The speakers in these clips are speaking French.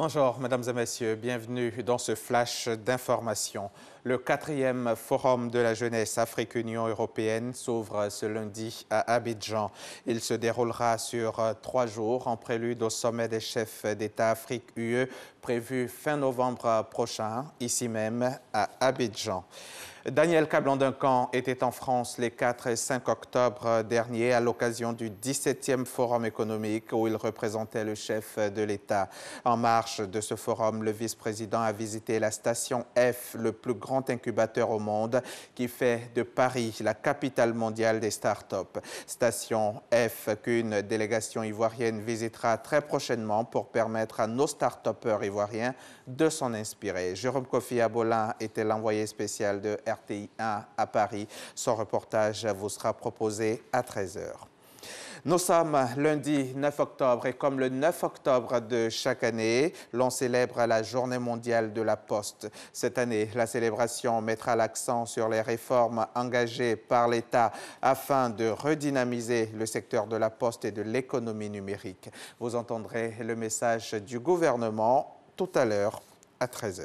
Bonjour, mesdames et messieurs, bienvenue dans ce flash d'information. Le 4e Forum de la jeunesse Afrique-Union européenne s'ouvre ce lundi à Abidjan. Il se déroulera sur 3 jours en prélude au sommet des chefs d'État Afrique-UE prévu fin novembre prochain, ici même à Abidjan. Daniel Kablan-Duncan était en France les 4 et 5 octobre dernier à l'occasion du 17e Forum économique où il représentait le chef de l'État. En marge de ce forum, le vice-président a visité la station F, le plus grand incubateur au monde, qui fait de Paris la capitale mondiale des start-up. Station F qu'une délégation ivoirienne visitera très prochainement pour permettre à nos start-upers ivoiriens de s'en inspirer. Jérôme Kofi Abolin était l'envoyé spécial de RTI 1 à Paris. Son reportage vous sera proposé à 13 h. Nous sommes lundi 9 octobre et comme le 9 octobre de chaque année, l'on célèbre la Journée mondiale de la Poste. Cette année, la célébration mettra l'accent sur les réformes engagées par l'État afin de redynamiser le secteur de la Poste et de l'économie numérique. Vous entendrez le message du gouvernement tout à l'heure à 13 h.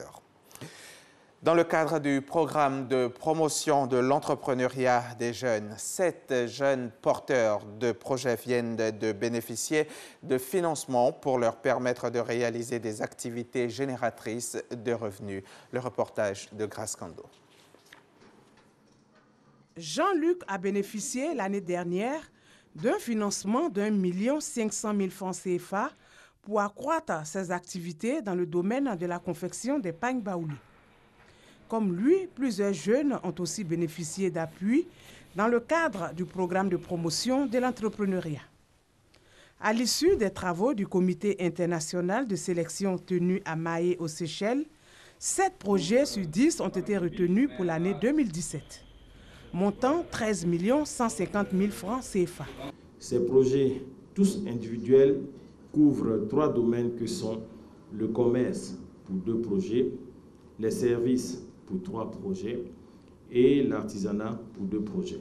Dans le cadre du programme de promotion de l'entrepreneuriat des jeunes, 7 jeunes porteurs de projets viennent de bénéficier de financements pour leur permettre de réaliser des activités génératrices de revenus. Le reportage de Grace Kando. Jean-Luc a bénéficié l'année dernière d'un financement d'1 500 000 francs CFA pour accroître ses activités dans le domaine de la confection des pagnes baoulés. Comme lui, plusieurs jeunes ont aussi bénéficié d'appui dans le cadre du programme de promotion de l'entrepreneuriat. À l'issue des travaux du comité international de sélection tenu à Mahé aux Seychelles, 7 projets sur 10 ont été retenus pour l'année 2017, montant 13 150 000 francs CFA. Ces projets, tous individuels, couvrent 3 domaines que sont le commerce pour 2 projets, les services pour 3 projets et l'artisanat pour 2 projets.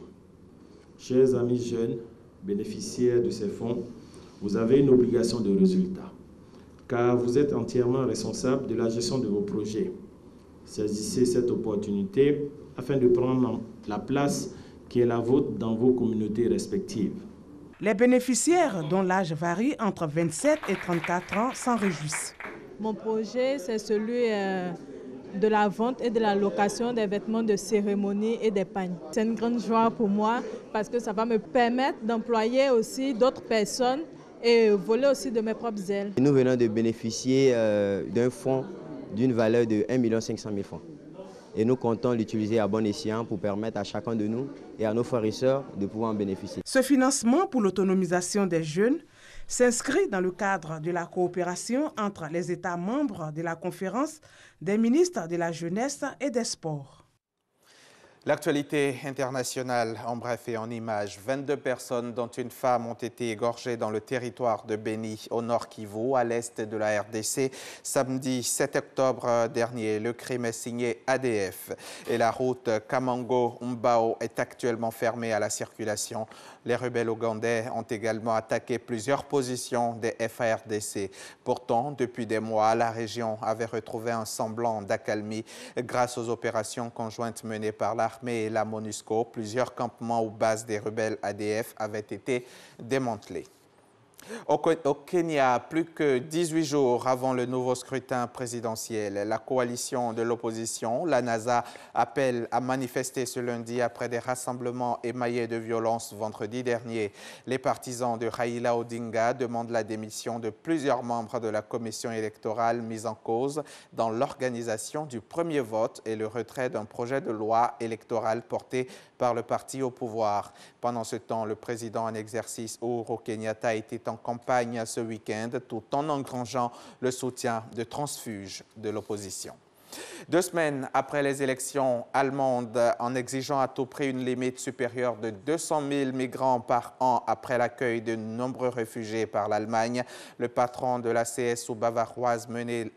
Chers amis jeunes, bénéficiaires de ces fonds, vous avez une obligation de résultat, car vous êtes entièrement responsable de la gestion de vos projets. Saisissez cette opportunité afin de prendre la place qui est la vôtre dans vos communautés respectives. Les bénéficiaires, dont l'âge varie entre 27 et 34 ans, s'en réjouissent. Mon projet, c'est celui de la vente et de la location des vêtements de cérémonie et des pagnes. C'est une grande joie pour moi parce que ça va me permettre d'employer aussi d'autres personnes et voler aussi de mes propres ailes. Nous venons de bénéficier d'un fonds d'une valeur de 1 500 000 francs. Et nous comptons l'utiliser à bon escient pour permettre à chacun de nous et à nos frères et sœurs de pouvoir en bénéficier. Ce financement pour l'autonomisation des jeunes s'inscrit dans le cadre de la coopération entre les États membres de la Conférence des ministres de la Jeunesse et des Sports. L'actualité internationale en bref et en images. 22 personnes, dont une femme, ont été égorgées dans le territoire de Beni, au nord Kivu, à l'est de la RDC. Samedi 7 octobre dernier, le crime est signé ADF et la route Kamango-Mbao est actuellement fermée à la circulation. Les rebelles ougandais ont également attaqué plusieurs positions des FARDC. Pourtant, depuis des mois, la région avait retrouvé un semblant d'accalmie grâce aux opérations conjointes menées par l'armée et la MONUSCO. Plusieurs campements ou bases des rebelles ADF avaient été démantelés. Au Kenya, plus que 18 jours avant le nouveau scrutin présidentiel, la coalition de l'opposition, la NASA, appelle à manifester ce lundi après des rassemblements émaillés de violence vendredi dernier. Les partisans de Raila Odinga demandent la démission de plusieurs membres de la commission électorale mise en cause dans l'organisation du premier vote et le retrait d'un projet de loi électorale porté par le parti au pouvoir. Pendant ce temps, le président en exercice Uhuru Kenyatta était en campagne ce week-end tout en engrangeant le soutien de transfuges de l'opposition. 2 semaines après les élections allemandes, en exigeant à tout prix une limite supérieure de 200 000 migrants par an après l'accueil de nombreux réfugiés par l'Allemagne, le patron de la CSU bavaroise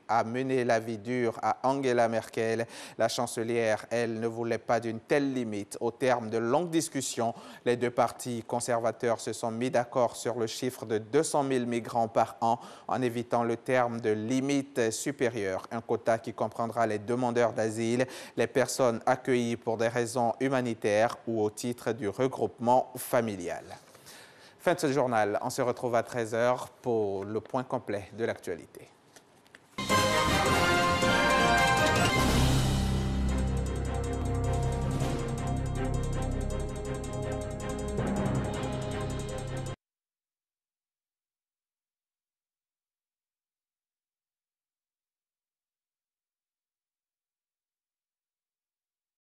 a mené la vie dure à Angela Merkel. La chancelière, elle, ne voulait pas d'une telle limite. Au terme de longues discussions, les deux partis conservateurs se sont mis d'accord sur le chiffre de 200 000 migrants par an en évitant le terme de limite supérieure, un quota qui comprendra les demandeurs d'asile, les personnes accueillies pour des raisons humanitaires ou au titre du regroupement familial. Fin de ce journal, on se retrouve à 13 h pour le point complet de l'actualité.